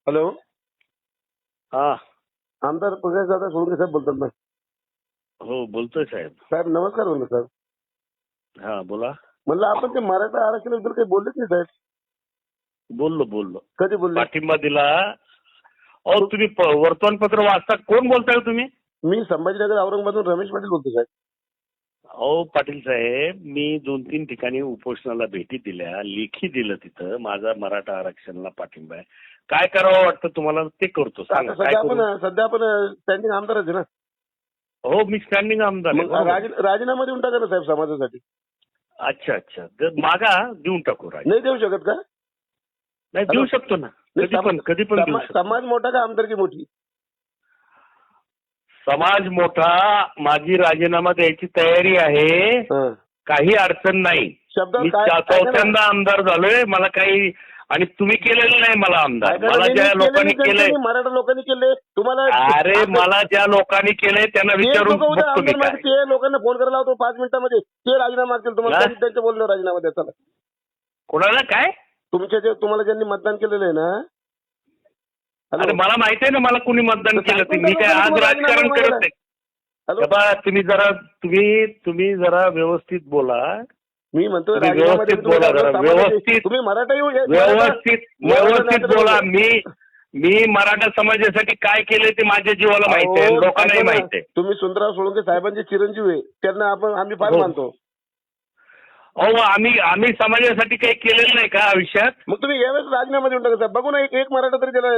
Hello, हा. आमदार प्रकाश दादा सोळंके साहेब बोलतात ना. हो बोलतोय साहेब. साहेब नमस्कार म्हणलं साहेब. हा बोला. म्हणलं आपण ते मराठा आरक्षणाबद्दल काही बोललेच नाही साहेब. बोललो कधी बोलले? पाठिंबा दिला. अहो तुम्ही वर्तमानपत्र वाचता. कोण बोलताय तुम्ही? मी संभाजीनगर औरंगाबादून रमेश पाटील बोलतो साहेब. अहो पाटील साहेब, मी 2-3 ठिकाणी उपोषणाला भेटी दिल्या, लेखी दिलं तिथं माझा मराठा आरक्षणाला पाठिंबा आहे. काय करावं वाटतं तुम्हाला ते करतो. सांगा आता काय करू? सध्या आपण स्टँडिंग आमदारच आहे ना. हो मी स्टँडिंग आमदार आहे. मग बरोबर. राजीनामा देऊन टाका ना साहेब समाजासाठी. अच्छा. तर मागा देऊन टाकू राज. नाही देऊ शकत का? नाही देऊ शकतो ना. कधी पण देऊ शकतो. समाज मोठा का आमदारकी मोठी? समाज मोठा. माझी राजीनामा द्यायची तयारी आहे. हं. काही अडचण नाही. शब्द मी काय- चौथ्यांदा आमदार झालोय. मला काही आणि तुम्ही केलेलं नाही मला आमदार. काय मला ज्या लोकांनी केलंय, मराठा लोकांनी केले तुम्हाला. अरे मला ज्या लोकांनी केलंय त्यांना विचारून बघतो मी काय. ते लोकांना फोन करायला होतो 5 मिनिटांमध्ये. ते राजीनामा मागतील तुम्हाला. हा? त्यांच्या बोलणं राजीनामा द्या चला. कोणाला काय? तुमच्या जे तुम्हाला ज्यांनी मतदान केलेलं आहे ना. अरे हॅलो? मला माहिती आहे ना मला कुणी मतदान केलं ते. मी काय आज राजकारण करत नाही. हॅलो? हे बघा, तुम्ही जरा व्यवस्थित बोला. मी म्हणतो तुम्ही राजीनामा व्यवस्थित द्या. बोला जरा. व्यवस्थित तुम्ही मराठा येऊ व्यवस्थित बोला. मी मराठा समाजासाठी काय केलंय ते माझ्या जीवाला माहिती आहे, लोकांनाही माहिती आहे. तुम्ही सुंदरराव सोळंके साहेबांचे चिरंजीव आहे. त्यांना आम्ही फार हो. मानतो. अहो आम्ही समाजासाठी काही केलेलं नाही का आयुष्यात? मग तुम्ही यावेळेस राजीनामा देऊन टाका साहेब. बघू ना एक मराठा तरी त्याला.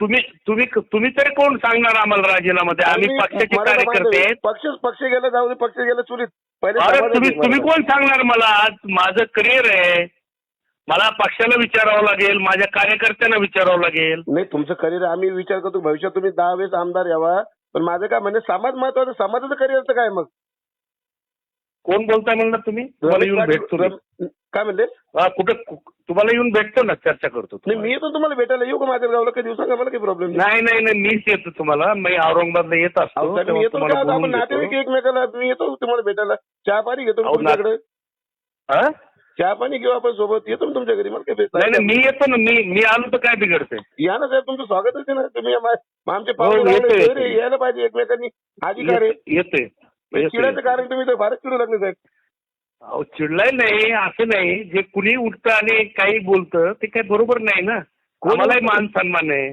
तुम्ही तरी कोण सांगणार आम्हाला राजीनामा द्या? आम्ही पक्षाचे कार्यकर्ते आहेत. पक्ष गेला जाऊ दे. पक्ष गेला चुलीत. पहिले अरे समाजाचे तुम्ही कोण सांगणार मला? आज माझं करिअर आहे. मला पक्षाला विचारावं लागेल, माझ्या कार्यकर्त्यांना विचारावं लागेल. नाही तुमचं करिअर आम्ही विचार करतो भविष्यात तुम्ही 10 वेळेस आमदार यावा. पण माझं काय म्हणजे समाज महत्वाचं. समाजाचं करिअरचं काय मग? कोण बोलताय म्हणलं तुम्ही? तुम्हाला येऊन भेटतो मी. काय म्हणले? कुठं तुम्हाला येऊन भेटतो ना, चर्चा करतो. नाही मी येतो तुम्हाला भेटायला. येऊ का माझ्या गावाला? काही दिवसांना मला काही प्रॉब्लेम नाही मीच येतो तुम्हाला. मी औरंगाबादला येत असतो. मी येतो का? आपण नातेवाईक एकमेकाला. मी येतो तुम्हाला भेटायला. चहा पाणी घेतो तुमच्याकडे. चहा पाणी घेऊ आपण सोबत. येतो तुमच्या घरी. मला काही नाही मी येतो ना. मी आलो तर काय बिघडते? या ना साहेब. तुमचं स्वागतच आहे ना. तुम्ही आमचे पाहुणे यायला पाहिजे एकमेकांनी. अधिकार आहे. येते. चिडायचं कारण तुम्ही तर फारच चिडू लागले साहेब. अहो चिडलाय नाही असं नाही. जे कुणी उठतं आणि काही बोलतं ते काही बरोबर नाही ना. आम्हालाही मान सन्मान आहे.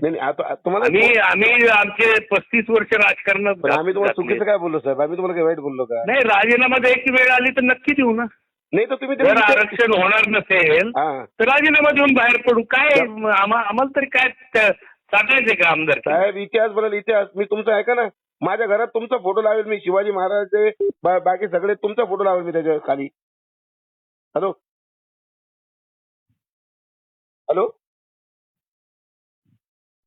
तुम्हाला आम्ही आमचे 35 वर्ष राजकारणात. आम्ही तुम्हाला चुकीचं काय बोललो साहेब? आम्ही तुम्हाला काही वाईट बोललो का? नाही राजीनामा द्यायची वेळ आली तर नक्की देऊ ना. नाही तर तुम्ही जर आरक्षण होणार नसेल तर राजीनामा देऊन बाहेर पडू. काय आम्हाला तरी काय चाटायचंय का आमदार? साहेब इतिहास बोलाल इतिहास. मी तुमचं ऐका ना. माझ्या घरात तुमचा फोटो लावेल मी. शिवाजी महाराजचे बाकी सगळे तुमचा फोटो लावेल मी त्याच्या खाली. हॅलो.